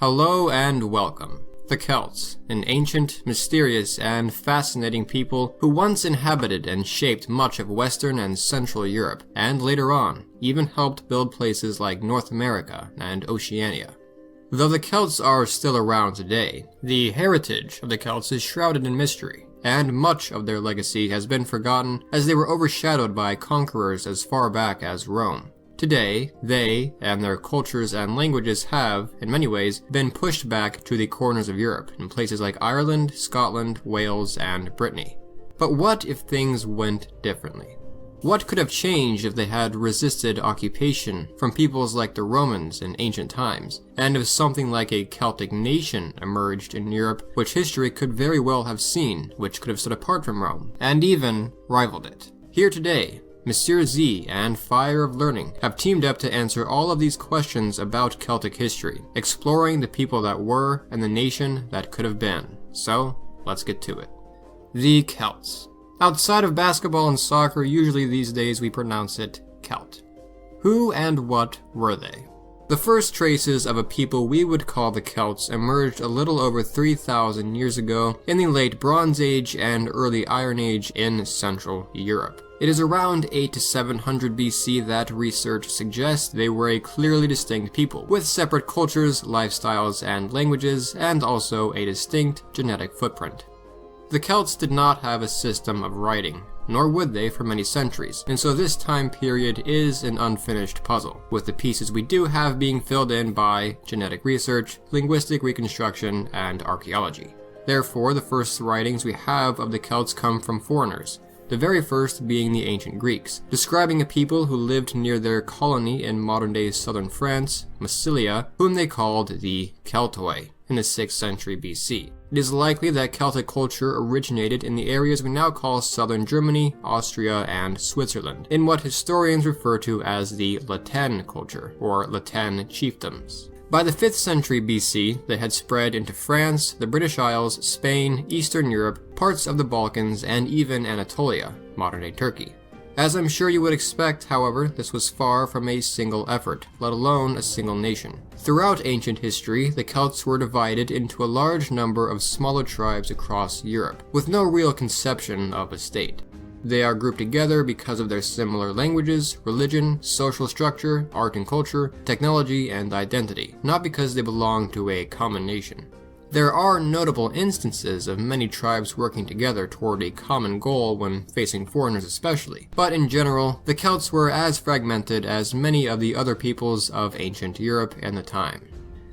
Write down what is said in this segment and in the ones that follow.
Hello and welcome. The Celts, an ancient, mysterious, and fascinating people who once inhabited and shaped much of Western and Central Europe, and later on, even helped build places like North America and Oceania. Though the Celts are still around today, the heritage of the Celts is shrouded in mystery, and much of their legacy has been forgotten as they were overshadowed by conquerors as far back as Rome. Today, they and their cultures and languages have, in many ways, been pushed back to the corners of Europe in places like Ireland, Scotland, Wales, and Brittany. But what if things went differently? What could have changed if they had resisted occupation from peoples like the Romans in ancient times, and if something like a Celtic nation emerged in Europe which history could very well have seen, which could have stood apart from Rome, and even rivaled it? Here today, Monsieur Z and Fire of Learning have teamed up to answer all of these questions about Celtic history, exploring the people that were and the nation that could have been. So, let's get to it. The Celts. Outside of basketball and soccer, usually these days we pronounce it Celt. Who and what were they? The first traces of a people we would call the Celts emerged a little over 3,000 years ago in the late Bronze Age and early Iron Age in Central Europe. It is around 8 to 700 BC that research suggests they were a clearly distinct people, with separate cultures, lifestyles, and languages, and also a distinct genetic footprint. The Celts did not have a system of writing, nor would they for many centuries, and so this time period is an unfinished puzzle, with the pieces we do have being filled in by genetic research, linguistic reconstruction, and archaeology. Therefore, the first writings we have of the Celts come from foreigners, the very first being the ancient Greeks, describing a people who lived near their colony in modern-day southern France, Massilia, whom they called the Celtoi, in the 6th century BC. It is likely that Celtic culture originated in the areas we now call southern Germany, Austria, and Switzerland, in what historians refer to as the Latin culture, or Latin chiefdoms. By the 5th century BC, they had spread into France, the British Isles, Spain, Eastern Europe, parts of the Balkans, and even Anatolia, modern-day Turkey. As I'm sure you would expect, however, this was far from a single effort, let alone a single nation. Throughout ancient history, the Celts were divided into a large number of smaller tribes across Europe, with no real conception of a state. They are grouped together because of their similar languages, religion, social structure, art and culture, technology, and identity, not because they belong to a common nation. There are notable instances of many tribes working together toward a common goal when facing foreigners especially, but in general, the Celts were as fragmented as many of the other peoples of ancient Europe in the time.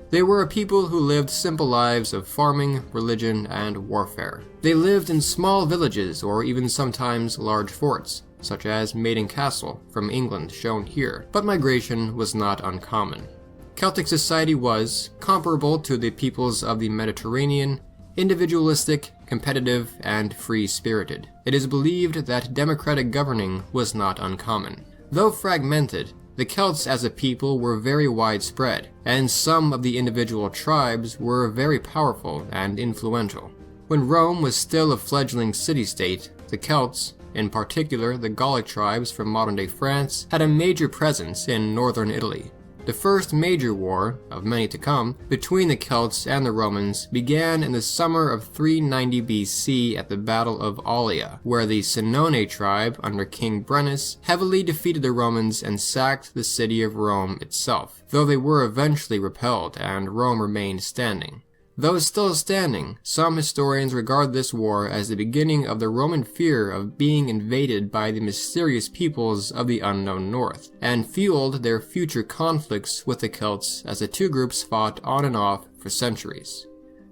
They were a people who lived simple lives of farming, religion, and warfare. They lived in small villages or even sometimes large forts, such as Maiden Castle from England shown here, but migration was not uncommon. Celtic society was comparable to the peoples of the Mediterranean, individualistic, competitive, and free-spirited. It is believed that democratic governing was not uncommon. Though fragmented, the Celts as a people were very widespread, and some of the individual tribes were very powerful and influential. When Rome was still a fledgling city-state, the Celts, in particular the Gallic tribes from modern-day France, had a major presence in northern Italy. The first major war, of many to come, between the Celts and the Romans began in the summer of 390 BC at the Battle of Allia, where the Senones tribe under King Brennus heavily defeated the Romans and sacked the city of Rome itself, though they were eventually repelled and Rome remained standing. Though still standing, some historians regard this war as the beginning of the Roman fear of being invaded by the mysterious peoples of the unknown north, and fueled their future conflicts with the Celts as the two groups fought on and off for centuries.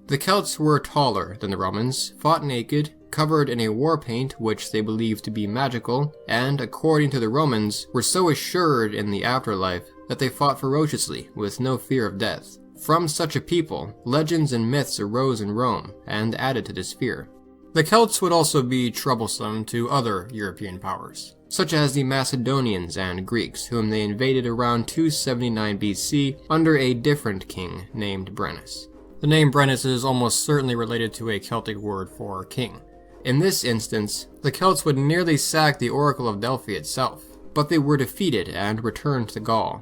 The Celts were taller than the Romans, fought naked, covered in a war paint which they believed to be magical, and, according to the Romans, were so assured in the afterlife that they fought ferociously with no fear of death. From such a people, legends and myths arose in Rome and added to this fear. The Celts would also be troublesome to other European powers, such as the Macedonians and Greeks, whom they invaded around 279 BC under a different king named Brennus. The name Brennus is almost certainly related to a Celtic word for king. In this instance, the Celts would nearly sack the Oracle of Delphi itself, but they were defeated and returned to Gaul.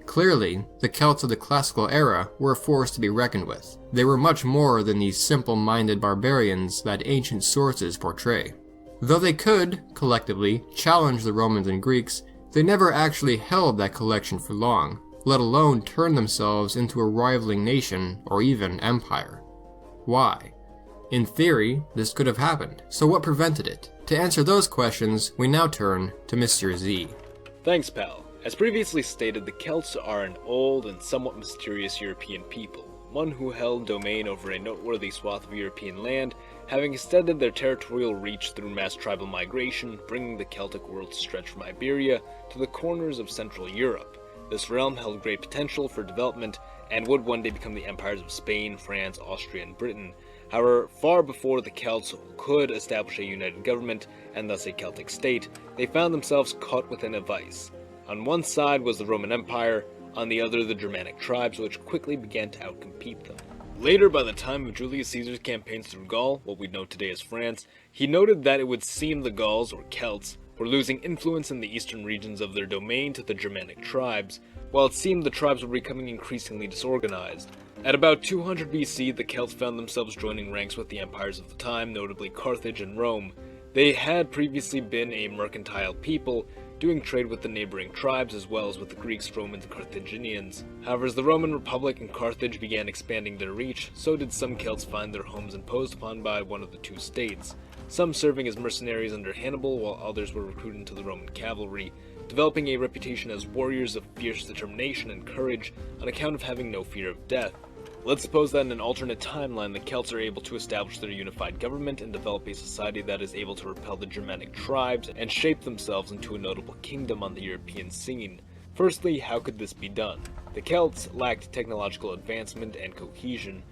Clearly, the Celts of the classical era were a force to be reckoned with. They were much more than these simple-minded barbarians that ancient sources portray. Though they could, collectively, challenge the Romans and Greeks, they never actually held that collection for long, let alone turn themselves into a rivaling nation or even empire. Why? In theory, this could have happened, so what prevented it? To answer those questions, we now turn to Mr. Z. Thanks, pal. As previously stated, the Celts are an old and somewhat mysterious European people, one who held domain over a noteworthy swath of European land, having extended their territorial reach through mass tribal migration, bringing the Celtic world to stretch from Iberia to the corners of Central Europe. This realm held great potential for development and would one day become the empires of Spain, France, Austria, and Britain. However, far before the Celts could establish a united government and thus a Celtic state, they found themselves caught within a vice. On one side was the Roman Empire, on the other the Germanic tribes, which quickly began to outcompete them. Later, by the time of Julius Caesar's campaigns through Gaul, what we know today as France, he noted that it would seem the Gauls, or Celts, were losing influence in the eastern regions of their domain to the Germanic tribes, while it seemed the tribes were becoming increasingly disorganized. At about 200 BC, the Celts found themselves joining ranks with the empires of the time, notably Carthage and Rome. They had previously been a mercantile people, doing trade with the neighboring tribes as well as with the Greeks, Romans, and Carthaginians. However, as the Roman Republic and Carthage began expanding their reach, so did some Celts find their homes imposed upon by one of the two states, some serving as mercenaries under Hannibal while others were recruited into the Roman cavalry, developing a reputation as warriors of fierce determination and courage on account of having no fear of death. Let's suppose that in an alternate timeline, the Celts are able to establish their unified government and develop a society that is able to repel the Germanic tribes and shape themselves into a notable kingdom on the European scene. Firstly, how could this be done? The Celts lacked technological advancement and cohesion.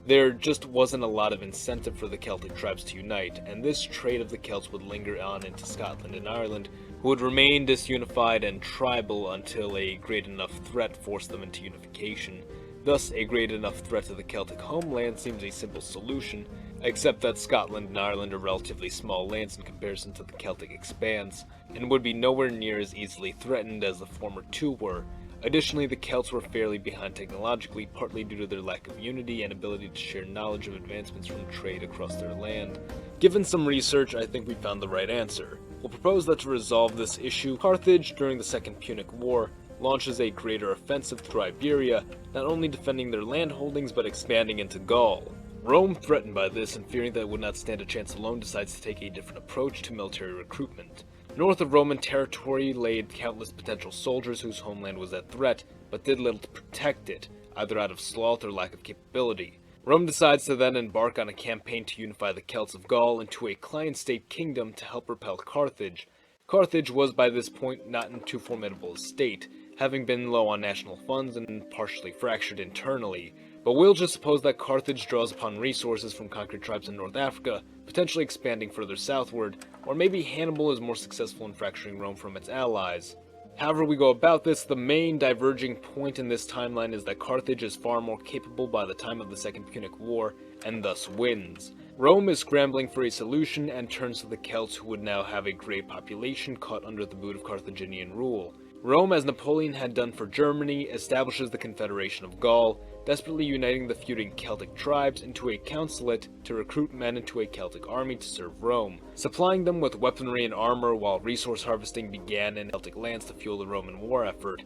There just wasn't a lot of incentive for the Celtic tribes to unite, and this trait of the Celts would linger on into Scotland and Ireland, who would remain disunified and tribal until a great enough threat forced them into unification. Thus, a great enough threat to the Celtic homeland seems a simple solution, except that Scotland and Ireland are relatively small lands in comparison to the Celtic expanse, and would be nowhere near as easily threatened as the former two were. Additionally, the Celts were fairly behind technologically, partly due to their lack of unity and ability to share knowledge of advancements from trade across their land. Given some research, I think we found the right answer. We'll propose that to resolve this issue, Carthage, during the Second Punic War, launches a greater offensive through Iberia, not only defending their land holdings but expanding into Gaul. Rome, threatened by this and fearing that it would not stand a chance alone, decides to take a different approach to military recruitment. North of Roman territory lay countless potential soldiers whose homeland was at threat, but did little to protect it, either out of sloth or lack of capability. Rome decides to then embark on a campaign to unify the Celts of Gaul into a client-state kingdom to help repel Carthage. Carthage was by this point not in too formidable a state, having been low on national funds and partially fractured internally, but we'll just suppose that Carthage draws upon resources from conquered tribes in North Africa, potentially expanding further southward, or maybe Hannibal is more successful in fracturing Rome from its allies. However we go about this, the main diverging point in this timeline is that Carthage is far more capable by the time of the Second Punic War, and thus wins. Rome is scrambling for a solution and turns to the Celts, who would now have a great population caught under the boot of Carthaginian rule. Rome, as Napoleon had done for Germany, establishes the Confederation of Gaul, desperately uniting the feuding Celtic tribes into a consulate to recruit men into a Celtic army to serve Rome, supplying them with weaponry and armor while resource harvesting began in Celtic lands to fuel the Roman war effort.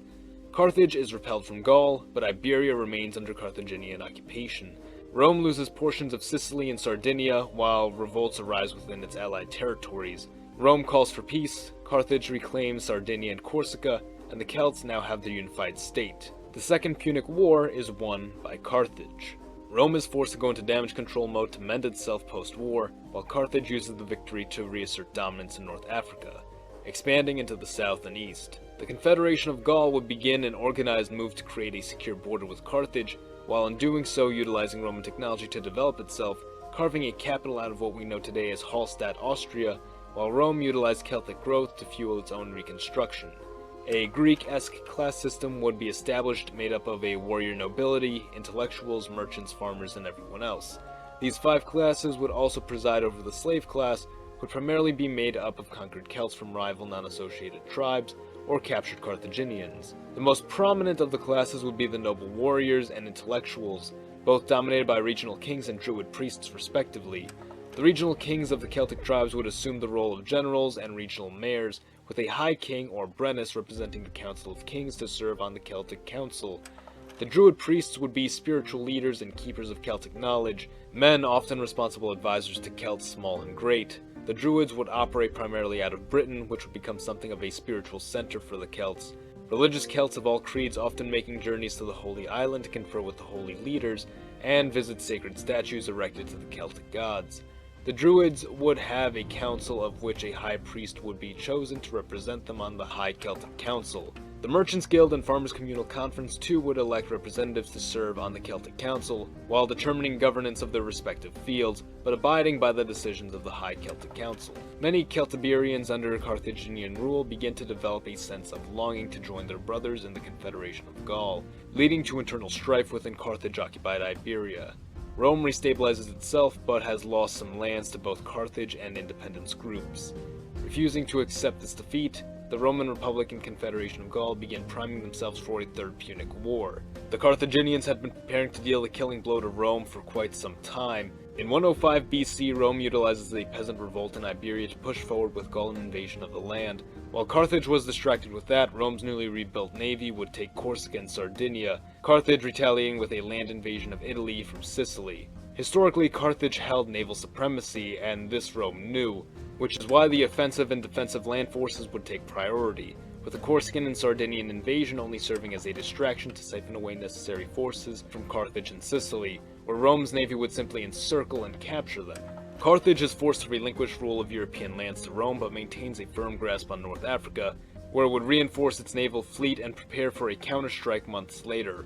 Carthage is repelled from Gaul, but Iberia remains under Carthaginian occupation. Rome loses portions of Sicily and Sardinia, while revolts arise within its allied territories. Rome calls for peace, Carthage reclaims Sardinia and Corsica, and the Celts now have their unified state. The Second Punic War is won by Carthage. Rome is forced to go into damage control mode to mend itself post-war, while Carthage uses the victory to reassert dominance in North Africa, expanding into the south and east. The Confederation of Gaul would begin an organized move to create a secure border with Carthage, while in doing so utilizing Roman technology to develop itself, carving a capital out of what we know today as Hallstatt, Austria, while Rome utilized Celtic growth to fuel its own reconstruction. A Greek-esque class system would be established made up of a warrior nobility, intellectuals, merchants, farmers, and everyone else. These 5 classes would also preside over the slave class, would primarily be made up of conquered Celts from rival non-associated tribes, or captured Carthaginians. The most prominent of the classes would be the noble warriors and intellectuals, both dominated by regional kings and druid priests respectively. The regional kings of the Celtic tribes would assume the role of generals and regional mayors, with a high king or brennus representing the Council of Kings to serve on the Celtic Council. The druid priests would be spiritual leaders and keepers of Celtic knowledge, men often responsible advisors to Celts small and great. The druids would operate primarily out of Britain, which would become something of a spiritual center for the Celts. Religious Celts of all creeds often making journeys to the Holy Island to confer with the holy leaders and visit sacred statues erected to the Celtic gods. The Druids would have a council of which a high priest would be chosen to represent them on the High Celtic Council. The Merchants Guild and Farmers Communal Conference too would elect representatives to serve on the Celtic Council, while determining governance of their respective fields, but abiding by the decisions of the High Celtic Council. Many Celtiberians under Carthaginian rule begin to develop a sense of longing to join their brothers in the Confederation of Gaul, leading to internal strife within Carthage-occupied Iberia. Rome restabilizes itself, but has lost some lands to both Carthage and independence groups. Refusing to accept this defeat, the Roman Republic and Confederation of Gaul began priming themselves for a third Punic War. The Carthaginians had been preparing to deal a killing blow to Rome for quite some time. In 105 BC, Rome utilizes a peasant revolt in Iberia to push forward with Gaulish invasion of the land. While Carthage was distracted with that, Rome's newly rebuilt navy would take Corsica and Sardinia, Carthage retaliating with a land invasion of Italy from Sicily. Historically, Carthage held naval supremacy, and this Rome knew, which is why the offensive and defensive land forces would take priority, with the Corsican and Sardinian invasion only serving as a distraction to siphon away necessary forces from Carthage and Sicily, where Rome's navy would simply encircle and capture them. Carthage is forced to relinquish rule of European lands to Rome, but maintains a firm grasp on North Africa, where it would reinforce its naval fleet and prepare for a counterstrike months later.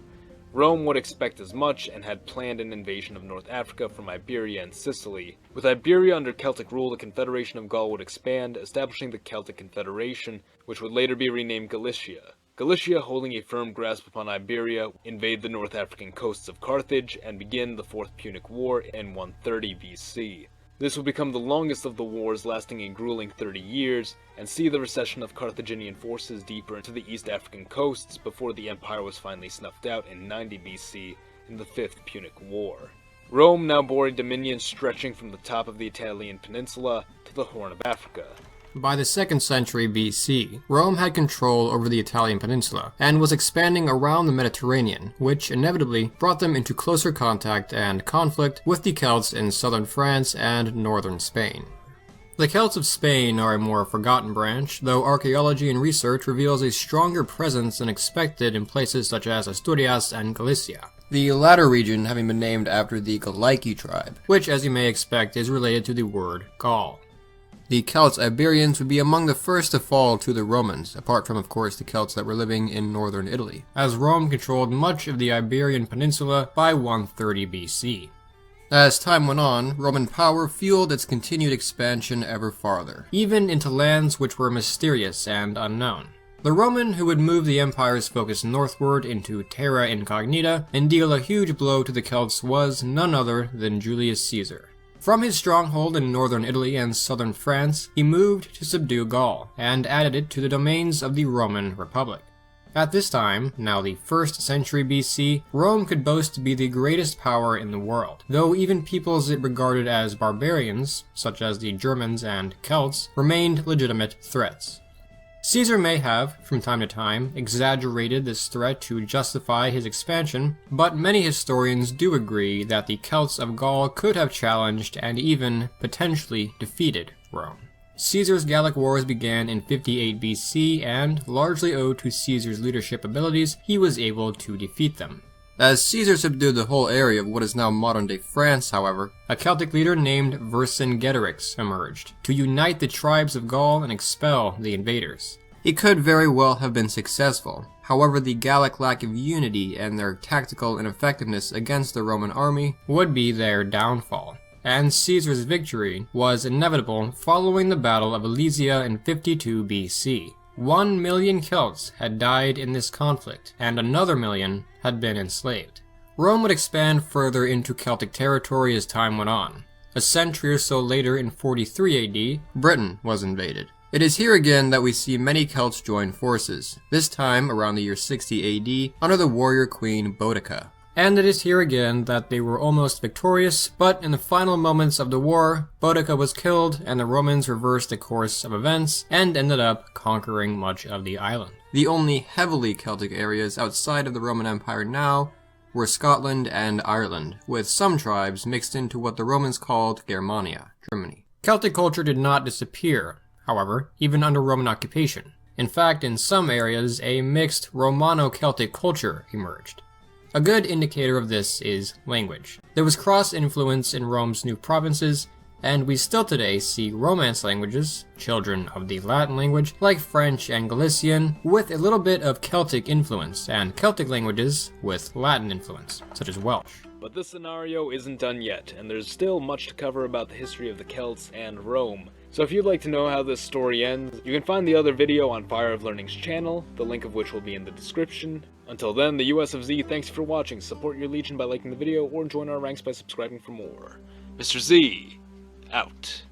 Rome would expect as much and had planned an invasion of North Africa from Iberia and Sicily. With Iberia under Celtic rule, the Confederation of Gaul would expand, establishing the Celtic Confederation, which would later be renamed Galicia. Galicia, holding a firm grasp upon Iberia, invade the North African coasts of Carthage and begin the Fourth Punic War in 130 BC. This would become the longest of the wars, lasting a grueling 30 years, and see the recession of Carthaginian forces deeper into the East African coasts before the empire was finally snuffed out in 90 BC in the Fifth Punic War. Rome now bore a dominion stretching from the top of the Italian peninsula to the Horn of Africa. By the 2nd century BC, Rome had control over the Italian peninsula, and was expanding around the Mediterranean, which inevitably brought them into closer contact and conflict with the Celts in southern France and northern Spain. The Celts of Spain are a more forgotten branch, though archaeology and research reveals a stronger presence than expected in places such as Asturias and Galicia, the latter region having been named after the Gallic tribe, which, as you may expect, is related to the word Gaul. The Celts Iberians would be among the first to fall to the Romans, apart from, of course, the Celts that were living in northern Italy, as Rome controlled much of the Iberian Peninsula by 130 BC. As time went on, Roman power fueled its continued expansion ever farther, even into lands which were mysterious and unknown. The Roman who would move the empire's focus northward into terra incognita and deal a huge blow to the Celts was none other than Julius Caesar. From his stronghold in northern Italy and southern France, he moved to subdue Gaul, and added it to the domains of the Roman Republic. At this time, now the 1st century BC, Rome could boast to be the greatest power in the world, though even peoples it regarded as barbarians, such as the Germans and Celts, remained legitimate threats. Caesar may have, from time to time, exaggerated this threat to justify his expansion, but many historians do agree that the Celts of Gaul could have challenged and even potentially defeated Rome. Caesar's Gallic Wars began in 58 BC, and, largely owed to Caesar's leadership abilities, he was able to defeat them. As Caesar subdued the whole area of what is now modern-day France, however, a Celtic leader named Vercingetorix emerged, to unite the tribes of Gaul and expel the invaders. He could very well have been successful, however the Gallic lack of unity and their tactical ineffectiveness against the Roman army would be their downfall, and Caesar's victory was inevitable following the Battle of Alesia in 52 BC. 1 million Celts had died in this conflict, and another million had been enslaved. Rome would expand further into Celtic territory as time went on. A century or so later, in 43 AD, Britain was invaded. It is here again that we see many Celts join forces, this time around the year 60 AD under the warrior queen Boudica. And it is here again that they were almost victorious, but in the final moments of the war, Boudica was killed and the Romans reversed the course of events and ended up conquering much of the island. The only heavily Celtic areas outside of the Roman Empire now were Scotland and Ireland, with some tribes mixed into what the Romans called Germania, Germany. Celtic culture did not disappear, however, even under Roman occupation. In fact, in some areas, a mixed Romano-Celtic culture emerged. A good indicator of this is language. There was cross-influence in Rome's new provinces, and we still today see Romance languages, children of the Latin language, like French and Galician, with a little bit of Celtic influence, and Celtic languages with Latin influence, such as Welsh. But this scenario isn't done yet, and there's still much to cover about the history of the Celts and Rome. So if you'd like to know how this story ends, you can find the other video on Fire of Learning's channel, the link of which will be in the description. Until then, the US of Z thanks you for watching. Support your Legion by liking the video or join our ranks by subscribing for more. Mr. Z, out.